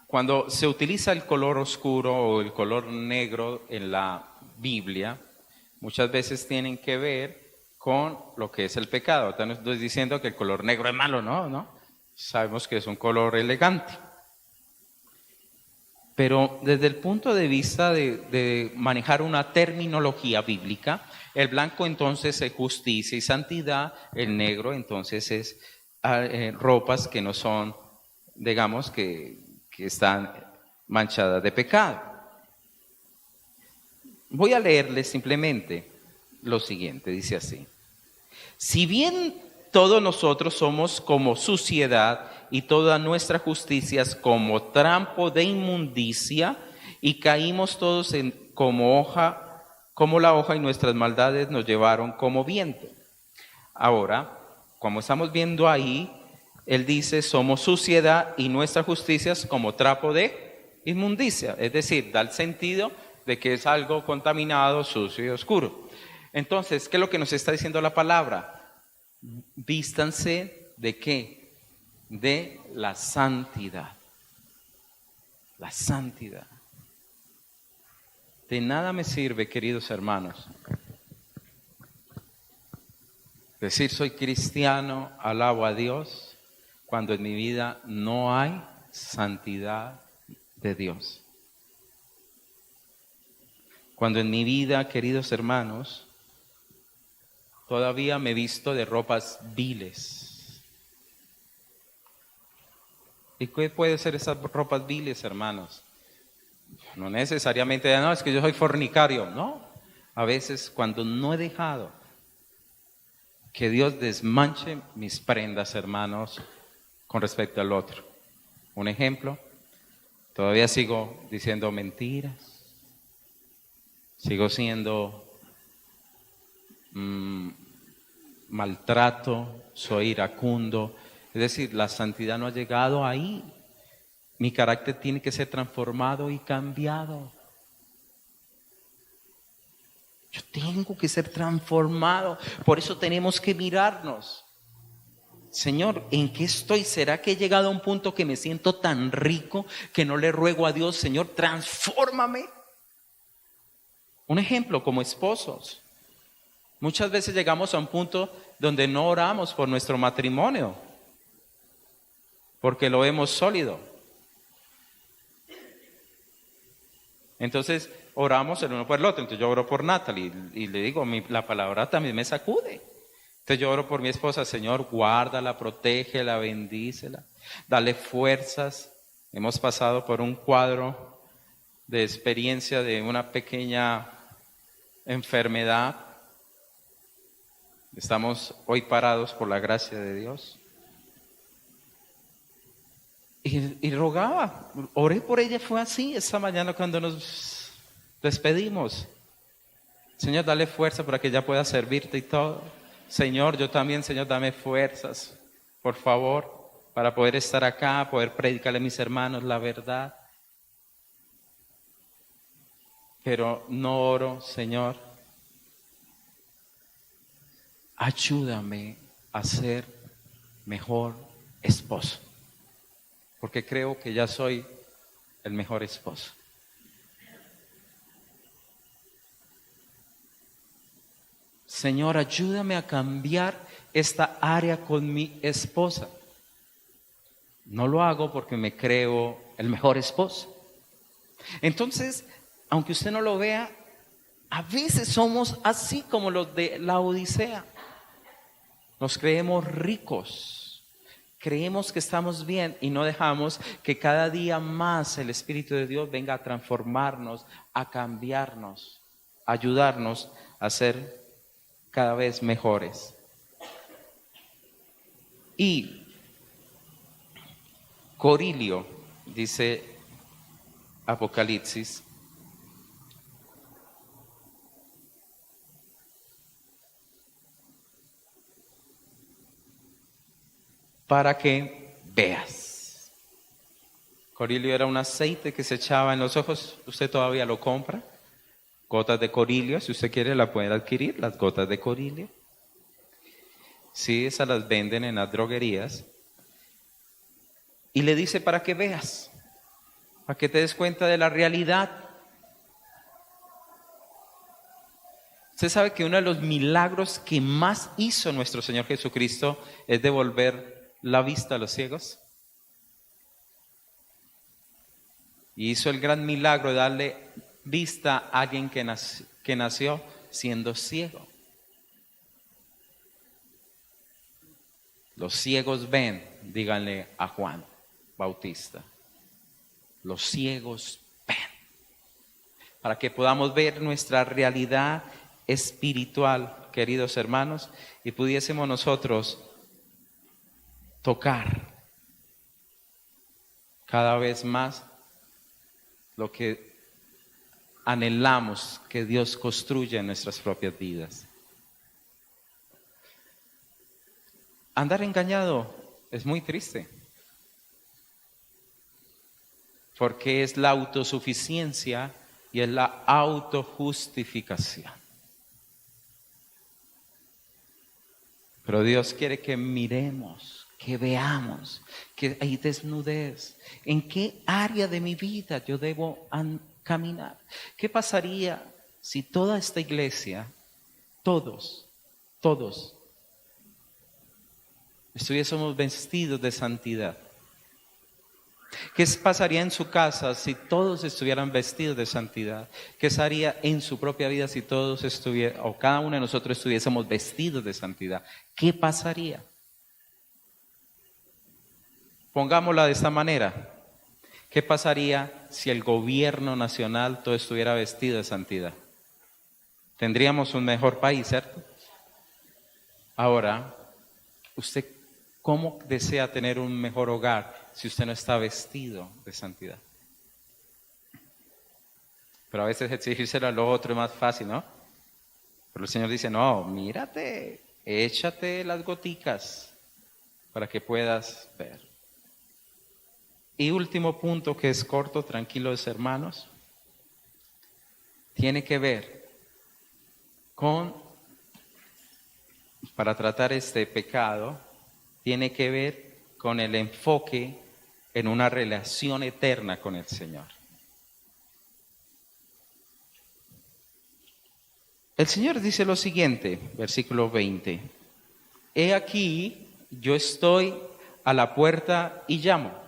cuando se utiliza el color oscuro o el color negro en la Biblia, muchas veces tienen que ver con lo que es el pecado. Entonces no estoy diciendo que el color negro es malo, no. Sabemos que es un color elegante. Pero desde el punto de vista de manejar una terminología bíblica, el blanco entonces es justicia y santidad, el negro entonces es ropas que no son, digamos, que que están manchadas de pecado. Voy a leerles simplemente lo siguiente, dice así. Si bien todos nosotros somos como suciedad y toda nuestra justicia es como trampo de inmundicia y caímos todos como la hoja y nuestras maldades nos llevaron como viento. Ahora, como estamos viendo ahí, él dice somos suciedad y nuestra justicia es como trapo de inmundicia. Es decir, da el sentido de que es algo contaminado, sucio y oscuro. Entonces, ¿qué es lo que nos está diciendo la palabra? Vístanse ¿de qué? De la santidad. La santidad. De nada me sirve, queridos hermanos, decir soy cristiano, alabo a Dios, cuando en mi vida no hay santidad de Dios. Cuando en mi vida, queridos hermanos, todavía me visto de ropas viles. ¿Y qué puede ser esas ropas viles, hermanos? No necesariamente, no, es que yo soy fornicario. No, a veces cuando no he dejado que Dios desmanche mis prendas, hermanos, con respecto al otro. Un ejemplo, todavía sigo diciendo mentiras, sigo siendo maltrato, soy iracundo. Es decir, la santidad no ha llegado ahí. Mi carácter tiene que ser transformado y cambiado. Yo tengo que ser transformado. Por eso tenemos que mirarnos. Señor, ¿en qué estoy? ¿Será que he llegado a un punto que me siento tan rico que no le ruego a Dios, Señor, transfórmame? Un ejemplo, como esposos. Muchas veces llegamos a un punto donde no oramos por nuestro matrimonio, porque lo vemos sólido. Entonces oramos el uno por el otro. Entonces yo oro por Natalie y le digo, la palabra también me sacude. Entonces yo oro por mi esposa, Señor, guárdala, protégela, bendícela, dale fuerzas. Hemos pasado por un cuadro de experiencia de una pequeña enfermedad. Estamos hoy parados por la gracia de Dios. Y rogaba, oré por ella, fue así esta mañana cuando nos despedimos. Señor, dale fuerza para que ella pueda servirte y todo. Señor, yo también, Señor, dame fuerzas, por favor, para poder estar acá, poder predicarle a mis hermanos la verdad. Pero no oro, Señor, ayúdame a ser mejor esposo. Porque creo que ya soy el mejor esposo. Señor, ayúdame a cambiar esta área con mi esposa. No lo hago porque me creo el mejor esposo. Entonces, aunque usted no lo vea, a veces somos así como los de la Odisea. Nos creemos ricos. Creemos que estamos bien y no dejamos que cada día más el Espíritu de Dios venga a transformarnos, a cambiarnos, a ayudarnos a ser cada vez mejores. Y Corilio, dice Apocalipsis, para que veas. Corilio era un aceite que se echaba en los ojos, usted todavía lo compra. Gotas de corilio, si usted quiere la puede adquirir, las gotas de corilio. Sí, esas las venden en las droguerías. Y le dice para que veas, para que te des cuenta de la realidad. Usted sabe que uno de los milagros que más hizo nuestro Señor Jesucristo es devolver la vista a los ciegos. Y hizo el gran milagro de darle vista a alguien que nació siendo ciego. Los ciegos ven, díganle a Juan Bautista. los ciegos ven. Para que podamos ver nuestra realidad espiritual, queridos hermanos, y pudiésemos nosotros tocar cada vez más lo que anhelamos que Dios construya en nuestras propias vidas. Andar engañado es muy triste, porque es la autosuficiencia y es la autojustificación. Pero Dios quiere que miremos, que veamos, que hay desnudez. ¿En qué área de mi vida yo debo caminar? ¿Qué pasaría si toda esta iglesia, todos, estuviésemos vestidos de santidad? ¿Qué pasaría en su casa si todos estuvieran vestidos de santidad? ¿Qué pasaría en su propia vida si todos o cada uno de nosotros estuviésemos vestidos de santidad? ¿Qué pasaría? Pongámosla de esta manera. ¿Qué pasaría si el gobierno nacional todo estuviera vestido de santidad? Tendríamos un mejor país, ¿cierto? Ahora, ¿usted cómo desea tener un mejor hogar si usted no está vestido de santidad? Pero a veces exigírselo a lo otro es más fácil, ¿no? Pero el Señor dice, no, mírate, échate las goticas para que puedas ver. Y último punto, que es corto, tranquilos hermanos, tiene que ver para tratar este pecado, tiene que ver con el enfoque en una relación eterna con el Señor. El Señor dice lo siguiente, versículo 20. He aquí, yo estoy a la puerta y llamo.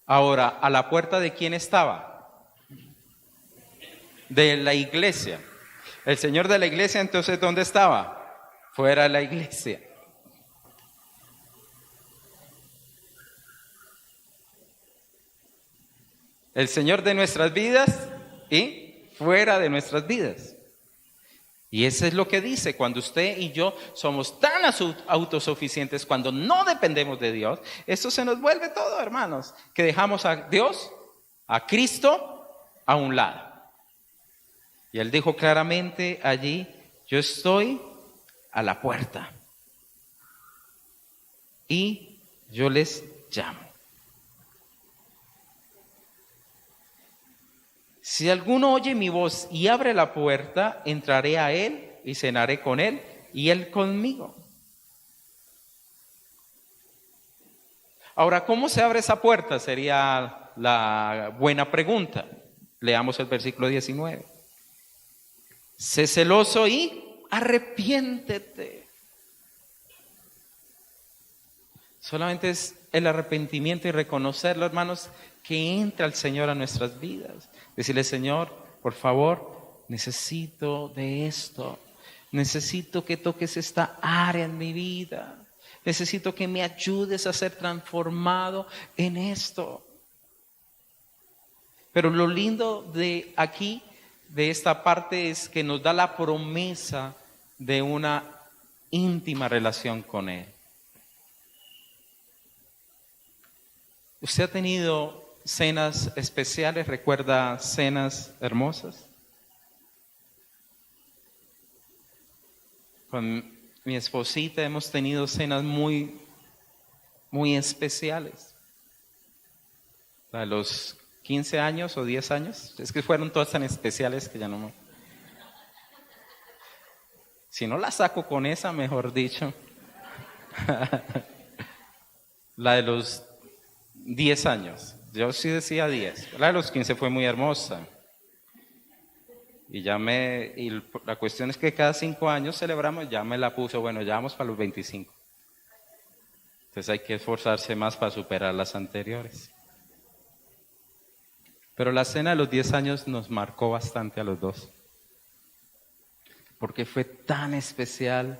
Ahora, ¿a la puerta de quién estaba? De la iglesia. El Señor de la iglesia, entonces, ¿dónde estaba? Fuera de la iglesia. El Señor de nuestras vidas y fuera de nuestras vidas. Y eso es lo que dice, cuando usted y yo somos tan autosuficientes, cuando no dependemos de Dios, esto se nos vuelve todo, hermanos, que dejamos a Dios, a Cristo, a un lado. Y Él dijo claramente allí, yo estoy a la puerta y yo les llamo. Si alguno oye mi voz y abre la puerta, entraré a él y cenaré con él y él conmigo. Ahora, ¿cómo se abre esa puerta? Sería la buena pregunta. Leamos el versículo 19. Sé celoso y arrepiéntete. Solamente es el arrepentimiento y reconocerlo, hermanos, que entra el Señor a nuestras vidas. Decirle, Señor, por favor, necesito de esto. Necesito que toques esta área en mi vida. Necesito que me ayudes a ser transformado en esto. Pero lo lindo de aquí, de esta parte, es que nos da la promesa de una íntima relación con Él. ¿Usted ha tenido cenas especiales? ¿Recuerda cenas hermosas? Con mi esposita hemos tenido cenas muy, muy especiales. La de los 15 años o 10 años, es que fueron todas tan especiales que ya no me... Si no la saco con esa, mejor dicho. La de los 10 años, yo sí decía 10. La de los 15 fue muy hermosa. Y la cuestión es que cada 5 años celebramos, ya me la puso, bueno, ya vamos para los 25. Entonces hay que esforzarse más para superar las anteriores. Pero la cena de los 10 años nos marcó bastante a los dos. Porque fue tan especial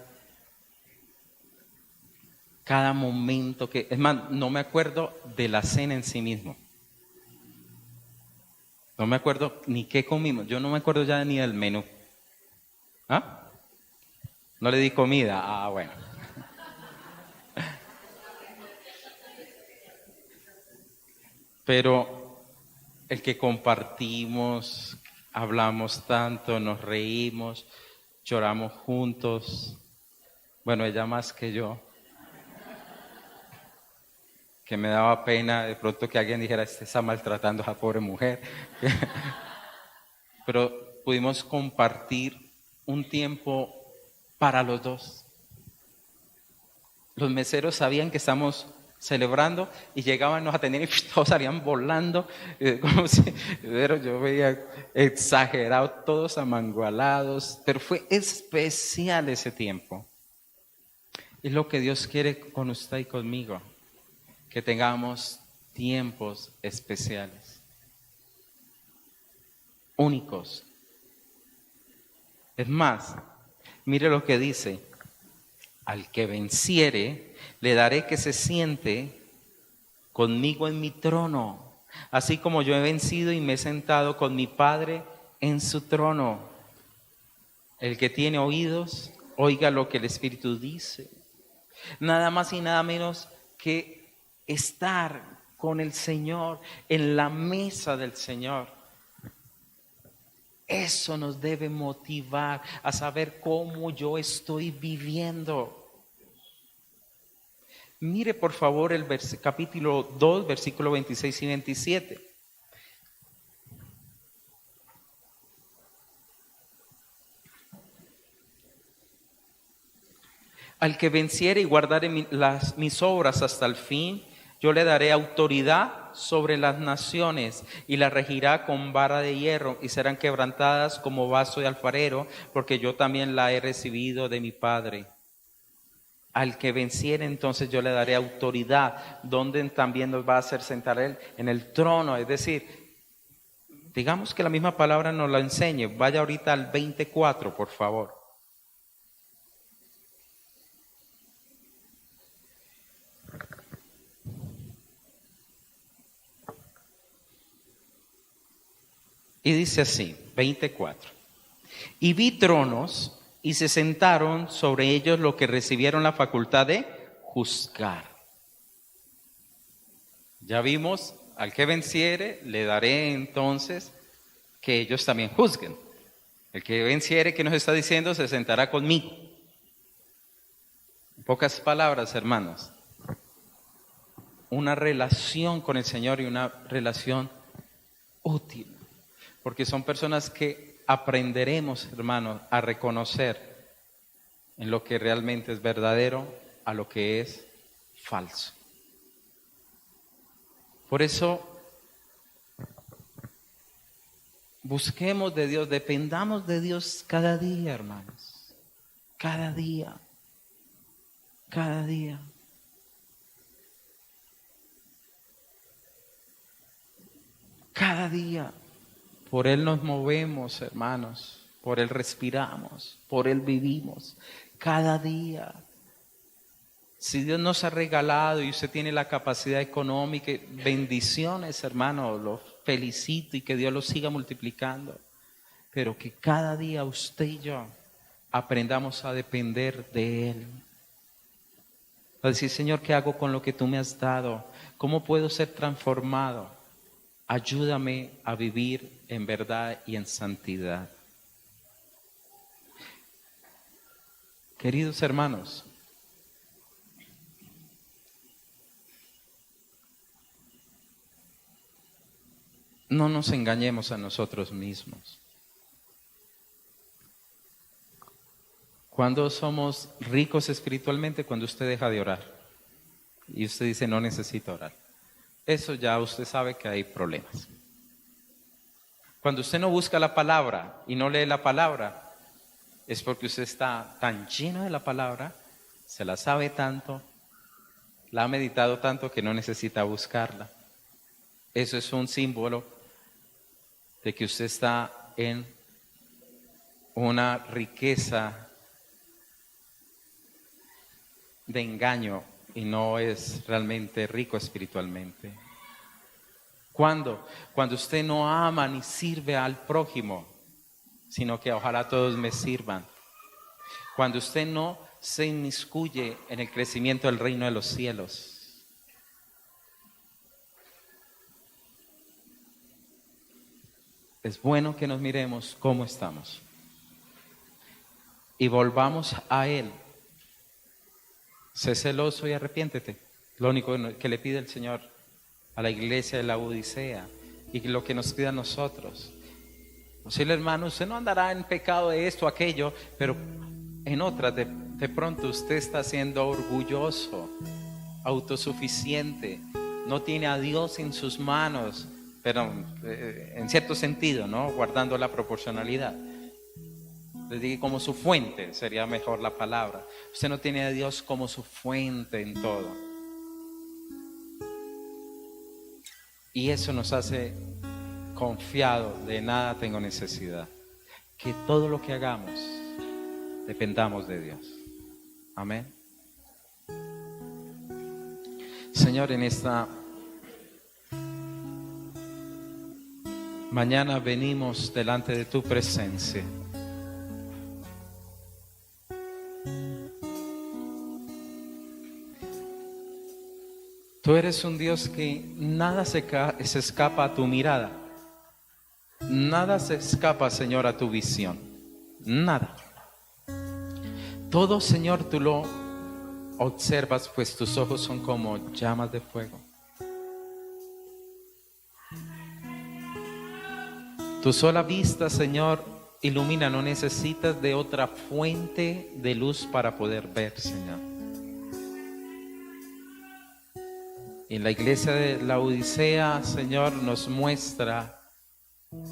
cada momento que, es más, no me acuerdo de la cena en sí mismo. No me acuerdo ni qué comimos. Yo no me acuerdo ya ni del menú. ¿Ah? No le di comida. Ah, bueno. Pero el que compartimos, hablamos tanto, nos reímos, lloramos juntos. Bueno, ella más que yo. Que me daba pena de pronto que alguien dijera, este está maltratando a esa pobre mujer. Pero pudimos compartir un tiempo para los dos. Los meseros sabían que estamos celebrando y llegaban, nos atendían y todos salían volando, como si, pero yo veía exagerado, todos amangualados, pero fue especial ese tiempo. Es lo que Dios quiere con usted y conmigo, que tengamos tiempos especiales, únicos. Es más, mire lo que dice: al que venciere, le daré que se siente conmigo en mi trono, así como yo he vencido y me he sentado con mi Padre en su trono. El que tiene oídos, oiga lo que el Espíritu dice. Nada más y nada menos que estar con el Señor, en la mesa del Señor. Eso nos debe motivar a saber cómo yo estoy viviendo. Mire por favor el capítulo 2, versículo 26 y 27. Al que venciere y guardare mis obras hasta el fin, yo le daré autoridad sobre las naciones y las regirá con vara de hierro y serán quebrantadas como vaso de alfarero, porque yo también la he recibido de mi Padre. Al que venciere, entonces yo le daré autoridad, donde también nos va a hacer sentar Él en el trono. Es decir, digamos que la misma palabra nos la enseñe. Vaya ahorita al 24, por favor. Y dice así, 24. Y vi tronos y se sentaron sobre ellos los que recibieron la facultad de juzgar. Ya vimos, al que venciere, le daré entonces que ellos también juzguen. El que venciere, que nos está diciendo, se sentará conmigo. En pocas palabras, hermanos, una relación con el Señor y una relación útil. Porque son personas que aprenderemos, hermanos, a reconocer en lo que realmente es verdadero a lo que es falso. Por eso, busquemos de Dios, dependamos de Dios cada día, hermanos. Cada día. Cada día. Cada día. Por Él nos movemos, hermanos. Por Él respiramos. Por Él vivimos. Cada día. Si Dios nos ha regalado y usted tiene la capacidad económica, bendiciones, hermano, lo felicito y que Dios lo siga multiplicando. Pero que cada día usted y yo aprendamos a depender de Él. A decir, Señor, ¿qué hago con lo que tú me has dado? ¿Cómo puedo ser transformado? Ayúdame a vivir en verdad y en santidad. Queridos hermanos, no nos engañemos a nosotros mismos. Cuando somos ricos espiritualmente, cuando usted deja de orar y usted dice no necesito orar, eso ya usted sabe que hay problemas. Cuando usted no busca la palabra y no lee la palabra, es porque usted está tan lleno de la palabra, se la sabe tanto, la ha meditado tanto que no necesita buscarla. Eso es un símbolo de que usted está en una riqueza de engaño y no es realmente rico espiritualmente. ¿Cuándo? Cuando usted no ama ni sirve al prójimo, sino que ojalá todos me sirvan. Cuando usted no se inmiscuye en el crecimiento del reino de los cielos. Es bueno que nos miremos cómo estamos y volvamos a Él. Sé celoso y arrepiéntete. Lo único que le pide el Señor a la iglesia de la Odisea y lo que nos pide a nosotros. Decirle, hermano, usted no andará en pecado de esto o aquello, pero en otras de pronto usted está siendo orgulloso, autosuficiente, no tiene a Dios en sus manos, pero en cierto sentido, ¿no? Guardando la proporcionalidad. Les digo como su fuente, sería mejor la palabra. Usted no tiene a Dios como su fuente en todo. Y eso nos hace confiado, de nada tengo necesidad. Que todo lo que hagamos, dependamos de Dios. Amén. Señor, en esta mañana venimos delante de tu presencia. Tú eres un Dios que nada se escapa a tu mirada. Nada se escapa, Señor, a tu visión. Nada. Todo, Señor, tú lo observas, pues tus ojos son como llamas de fuego. Tu sola vista, Señor, ilumina. No necesitas de otra fuente de luz para poder ver, Señor. En la iglesia de la Odisea, Señor, nos muestra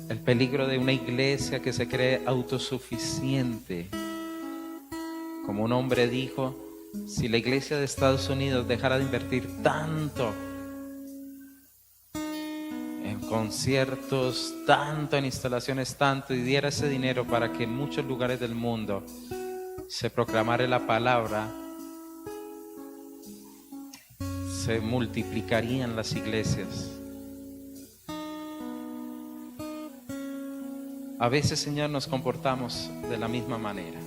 el peligro de una iglesia que se cree autosuficiente. Como un hombre dijo, si la iglesia de Estados Unidos dejara de invertir tanto en conciertos, tanto en instalaciones, tanto, y diera ese dinero para que en muchos lugares del mundo se proclamara la palabra, se multiplicarían las iglesias. A veces, Señor, nos comportamos de la misma manera.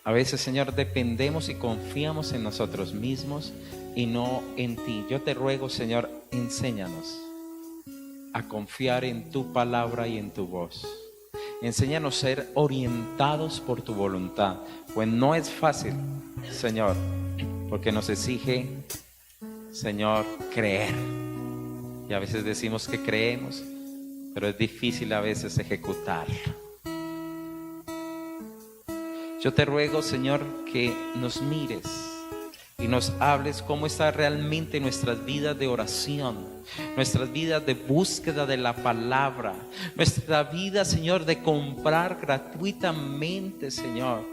A veces, Señor, dependemos y confiamos en nosotros mismos y no en ti. Yo te ruego, Señor, enséñanos a confiar en tu palabra y en tu voz. Enséñanos a ser orientados por tu voluntad. Pues no es fácil, Señor, porque nos exige, Señor, creer. Y a veces decimos que creemos, pero es difícil a veces ejecutarlo. Yo te ruego, Señor, que nos mires y nos hables cómo está realmente nuestras vidas de oración, nuestras vidas de búsqueda de la palabra, nuestra vida, Señor, de comprar gratuitamente, Señor,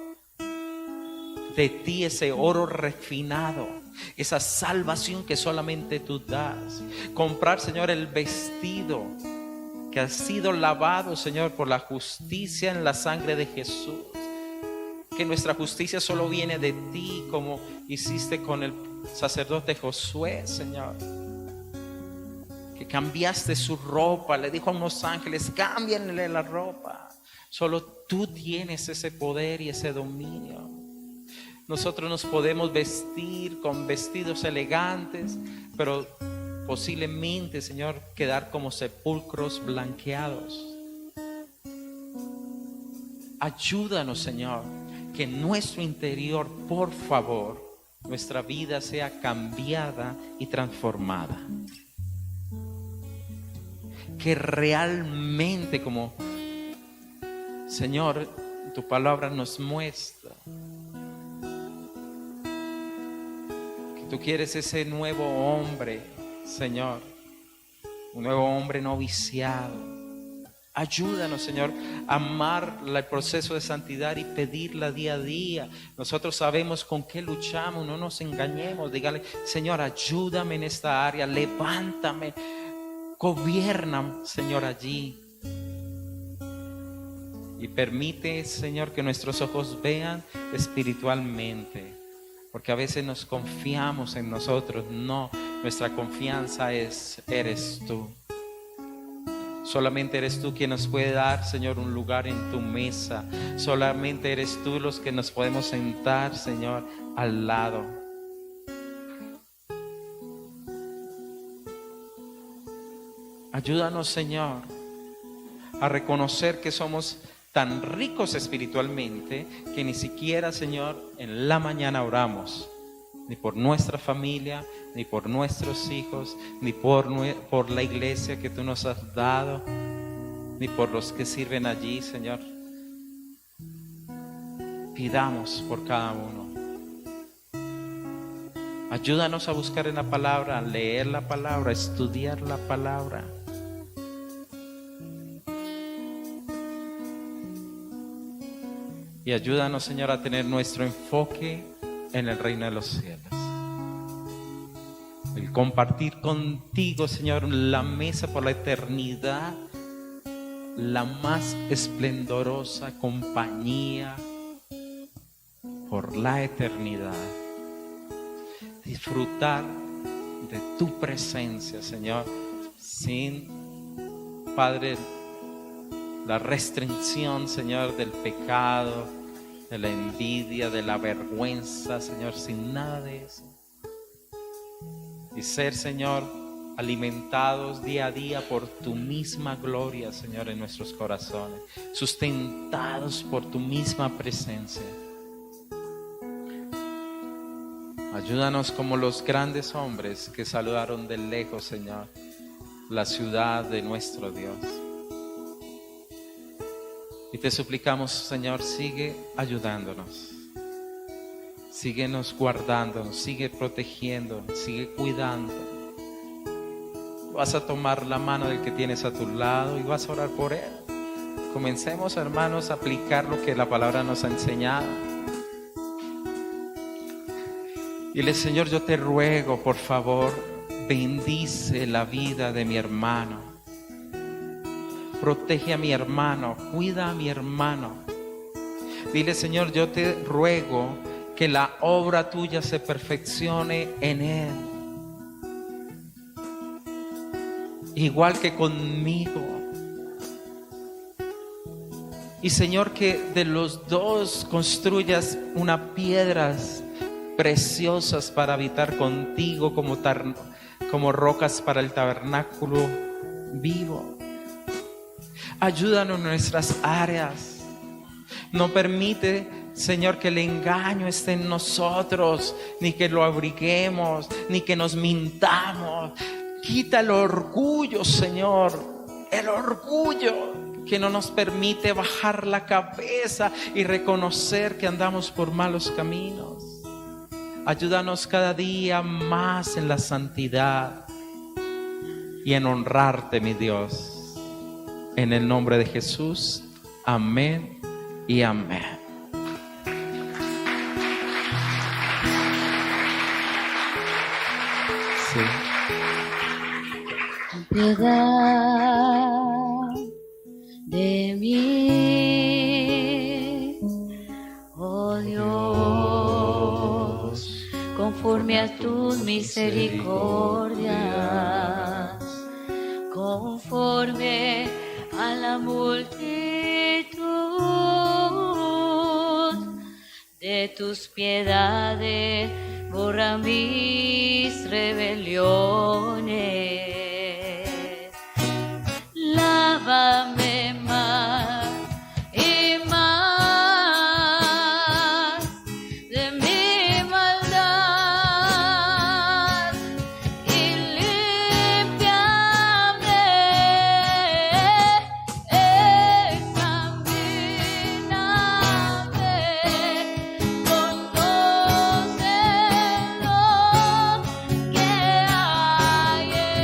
de ti ese oro refinado, esa salvación que solamente tú das. Comprar, Señor, el vestido que ha sido lavado, Señor, por la justicia en la sangre de Jesús. Que nuestra justicia solo viene de ti, como hiciste con el sacerdote Josué, Señor. Que cambiaste su ropa, le dijo a unos ángeles, cámbienle la ropa. Solo tú tienes ese poder y ese dominio. Nosotros nos podemos vestir con vestidos elegantes, pero posiblemente, Señor, quedar como sepulcros blanqueados. Ayúdanos, Señor, que en nuestro interior, por favor, nuestra vida sea cambiada y transformada. Que realmente, como Señor, tu palabra nos muestra, que tú quieres ese nuevo hombre, Señor, un nuevo hombre no viciado. Ayúdanos, Señor, a amar el proceso de santidad y pedirla día a día. Nosotros sabemos con qué luchamos, no nos engañemos. Dígale, Señor, ayúdame en esta área, levántame, gobierna, Señor, allí. Y permite, Señor, que nuestros ojos vean espiritualmente. Porque a veces nos confiamos en nosotros. No, nuestra confianza eres tú. Solamente eres tú quien nos puede dar, Señor, un lugar en tu mesa. Solamente eres tú los que nos podemos sentar, Señor, al lado. Ayúdanos, Señor, a reconocer que somos tan ricos espiritualmente que ni siquiera, Señor, en la mañana oramos, ni por nuestra familia, ni por nuestros hijos, ni por la iglesia que tú nos has dado, ni por los que sirven allí, Señor. Pidamos por cada uno. Ayúdanos a buscar en la palabra, a leer la palabra, a estudiar la palabra. Y ayúdanos, Señor, a tener nuestro enfoque en el reino de los cielos. El compartir contigo, Señor, la mesa por la eternidad, la más esplendorosa compañía por la eternidad. Disfrutar de tu presencia, Señor, sin, Padre, la restricción, Señor, del pecado, de la envidia, de la vergüenza, Señor, sin nada de eso. Y ser, Señor, alimentados día a día por tu misma gloria, Señor, en nuestros corazones, sustentados por tu misma presencia. Ayúdanos como los grandes hombres que saludaron de lejos, Señor, la ciudad de nuestro Dios. Y te suplicamos, Señor, sigue ayudándonos. Síguenos guardándonos, sigue protegiéndonos, sigue cuidando. Vas a tomar la mano del que tienes a tu lado y vas a orar por él. Comencemos, hermanos, a aplicar lo que la palabra nos ha enseñado. Dile: Señor, yo te ruego, por favor, bendice la vida de mi hermano. Protege a mi hermano, cuida a mi hermano. Dile: Señor, yo te ruego que la obra tuya se perfeccione en él, igual que conmigo. Y Señor, que de los dos construyas unas piedras preciosas para habitar contigo, como rocas para el tabernáculo vivo. Ayúdanos en nuestras áreas. No permite, Señor, que el engaño esté en nosotros, ni que lo abriguemos, ni que nos mintamos. Quita el orgullo, Señor, el orgullo que no nos permite bajar la cabeza y reconocer que andamos por malos caminos. Ayúdanos cada día más en la santidad y en honrarte, mi Dios. En el nombre de Jesús, amén y amén. Sí. Piedad de mí, oh Dios, conforme a tus misericordias, conforme a la multitud de tus piedades, borra mis rebeliones. Lávame más y más de mi maldad y límpiame, examíname con todo lo que hay en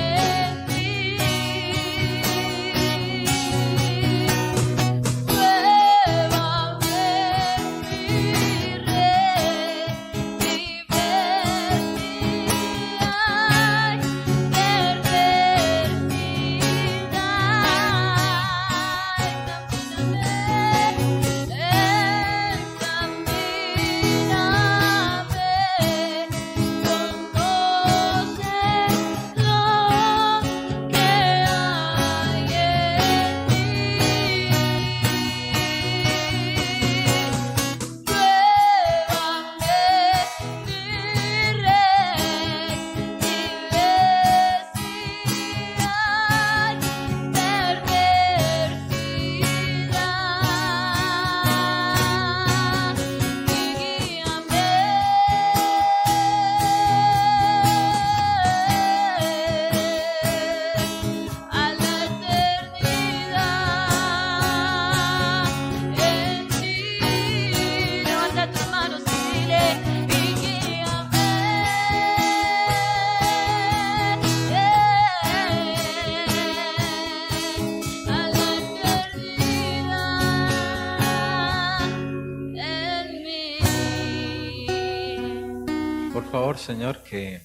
favor, Señor, que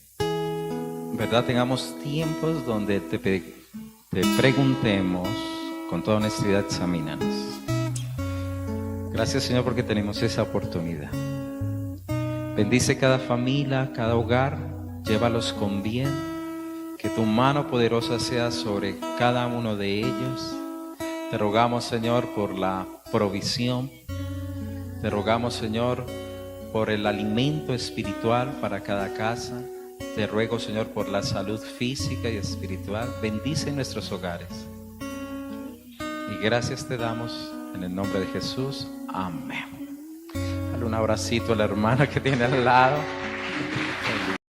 verdad tengamos tiempos donde te preguntemos con toda honestidad, examínanos. Gracias, Señor, porque tenemos esa oportunidad. Bendice cada familia, cada hogar, llévalos con bien, que tu mano poderosa sea sobre cada uno de ellos. Te rogamos, Señor, por la provisión. Te rogamos, Señor, por el alimento espiritual para cada casa. Te ruego, Señor, por la salud física y espiritual. Bendice nuestros hogares. Y gracias te damos en el nombre de Jesús. Amén. Dale un abracito a la hermana que tiene al lado.